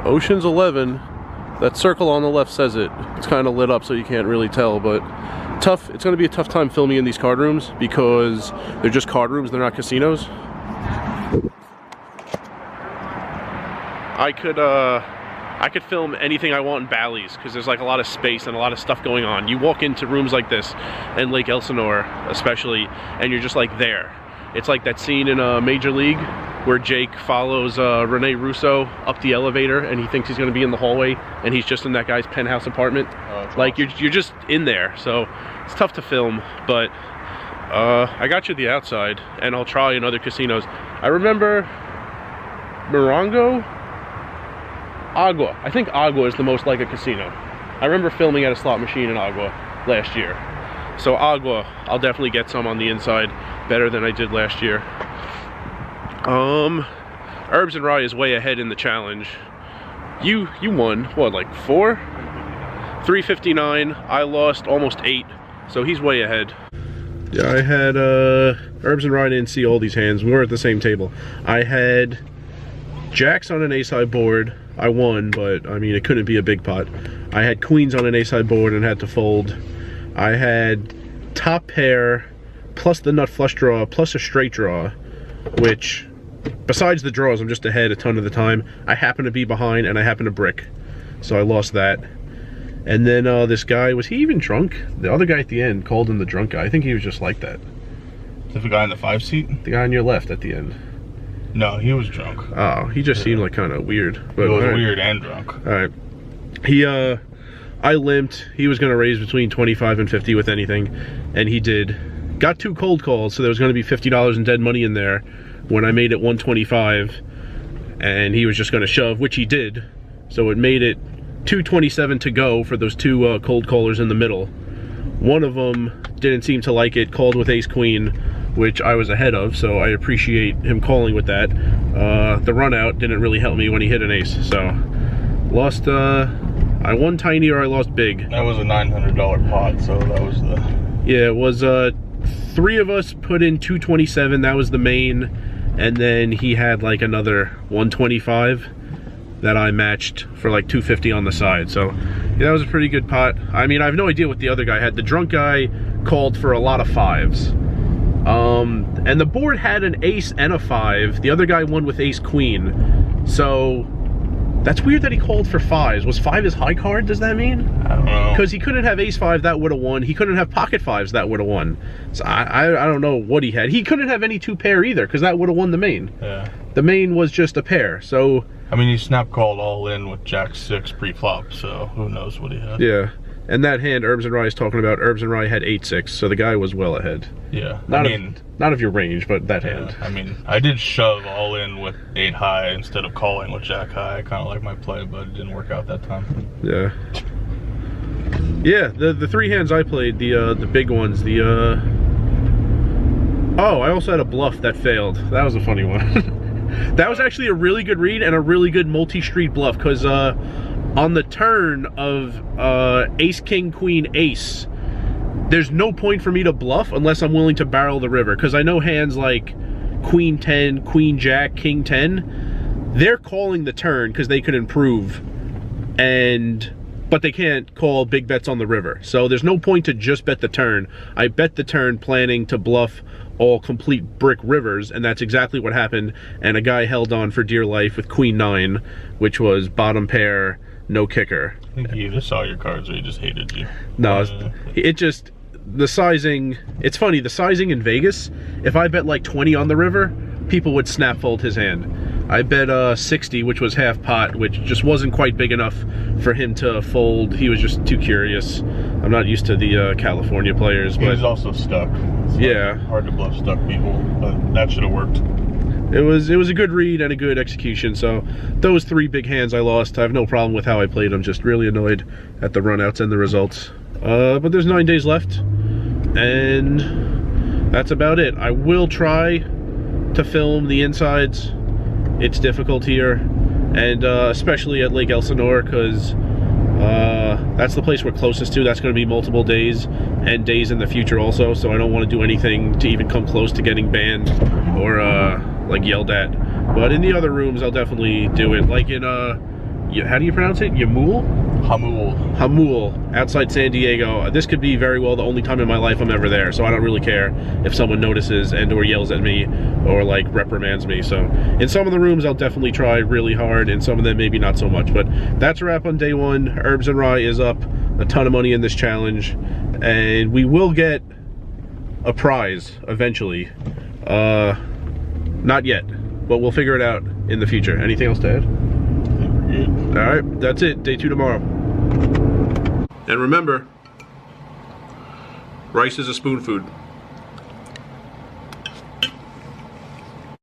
Ocean's 11. That circle on the left says it. It's kind of lit up so you can't really tell, but tough. It's going to be a tough time filming in these card rooms because they're just card rooms, they're not casinos. I could film anything I want in Bally's because there's like a lot of space and a lot of stuff going on. You walk into rooms like this, and Lake Elsinore especially, and you're just like there. It's like that scene in Major League where Jake follows Rene Russo up the elevator and he thinks he's going to be in the hallway and he's just in that guy's penthouse apartment. Like awesome. you're just in there, so it's tough to film, but I got you the outside and I'll try in other casinos. I remember Morongo? Agua. I think Agua is the most like a casino. I remember filming at a slot machine in Agua last year. So Agua, I'll definitely get some on the inside, better than I did last year. Herbs and Rye is way ahead in the challenge. You won, what, like 4? 359, I lost almost 8, so he's way ahead. Yeah, I had, Herbs and Rye didn't see all these hands, we were at the same table. I had jacks on an ace-high board, I won, but I mean, it couldn't be a big pot. I had queens on an ace-high board and had to fold. I had top pair, plus the nut flush draw, plus a straight draw, which, besides the draws, I'm just ahead a ton of the time. I happen to be behind, and I happen to brick, so I lost that. And then this guy, was he even drunk? The other guy at the end called him the drunk guy. I think he was just like that. Is the guy in the 5 seat? The guy on your left at the end. No, he was drunk. Oh, he just seemed like kind of weird. But, he was weird and drunk. Alright. I limped. He was going to raise between 25 and 50 with anything, and he did. Got 2 cold calls, so there was going to be $50 in dead money in there when I made it 125, and he was just going to shove, which he did. So it made it 227 to go for those 2 cold callers in the middle. One of them didn't seem to like it, called with ace queen, which I was ahead of, so I appreciate him calling with that. The run out didn't really help me when he hit an ace, so lost. I won tiny or I lost big. That was a $900 pot, so that was the... Yeah, it was 3 of us put in 227, that was the main, and then he had like another 125 that I matched for like 250 on the side, so yeah, that was a pretty good pot. I mean, I have no idea what the other guy had. The drunk guy called for a lot of 5s. And the board had an ace and a 5. The other guy won with ace queen. So that's weird that he called for 5s. Was 5 his high card, does that mean? I don't know. Because he couldn't have ace 5, that would have won. He couldn't have pocket 5s, that would have won. So I don't know what he had. He couldn't have any 2 pair either, because that would have won the main. Yeah. The main was just a pair, so... I mean, he snap called all in with jack 6 pre-flop, so who knows what he had. Yeah. And that hand Herbs and Rye is talking about, Herbs and Rye had 8-6, so the guy was well ahead. Yeah. Not of your range, but that hand. I mean, I did shove all in with 8 high instead of calling with jack high. I kind of like my play, but it didn't work out that time. Yeah. Yeah, the 3 hands I played, the big ones, Oh, I also had a bluff that failed. That was a funny one. That was actually a really good read and a really good multi-street bluff, because on the turn of ace, king, queen, ace, there's no point for me to bluff unless I'm willing to barrel the river, because I know hands like queen 10, queen jack, king 10, they're calling the turn because they could improve, but they can't call big bets on the river. So there's no point to just bet the turn. I bet the turn planning to bluff all complete brick rivers, and that's exactly what happened. And a guy held on for dear life with queen 9, which was bottom pair, no kicker. I think he either saw your cards or he just hated you. No, it just, the sizing, it's funny, the sizing in Vegas, if I bet like 20 on the river, people would snap fold his hand. I bet 60, which was half pot, which just wasn't quite big enough for him to fold. He was just too curious. I'm not used to the California players, but... He was also stuck. It's yeah. Hard to bluff stuck people, but that should have worked. It was a good read and a good execution, so those 3 big hands I lost. I have no problem with how I played. I'm just really annoyed at the runouts and the results. But there's 9 days left, and that's about it. I will try to film the insides. It's difficult here, and especially at Lake Elsinore, because that's the place we're closest to. That's going to be multiple days, and days in the future also, so I don't want to do anything to even come close to getting banned or like yelled at. But in the other rooms, I'll definitely do it. Like in how do you pronounce it? Yamul? Hamul. Hamul, outside San Diego. This could be very well the only time in my life I'm ever there, so I don't really care if someone notices and or yells at me or like reprimands me. So in some of the rooms I'll definitely try really hard, and some of them maybe not so much. But that's a wrap on day one. Herbs and Rye is up a ton of money in this challenge, and we will get a prize eventually. Not yet, but we'll figure it out in the future. Anything else to add? All right, that's it. Day 2 tomorrow. And remember, rice is a spoon food.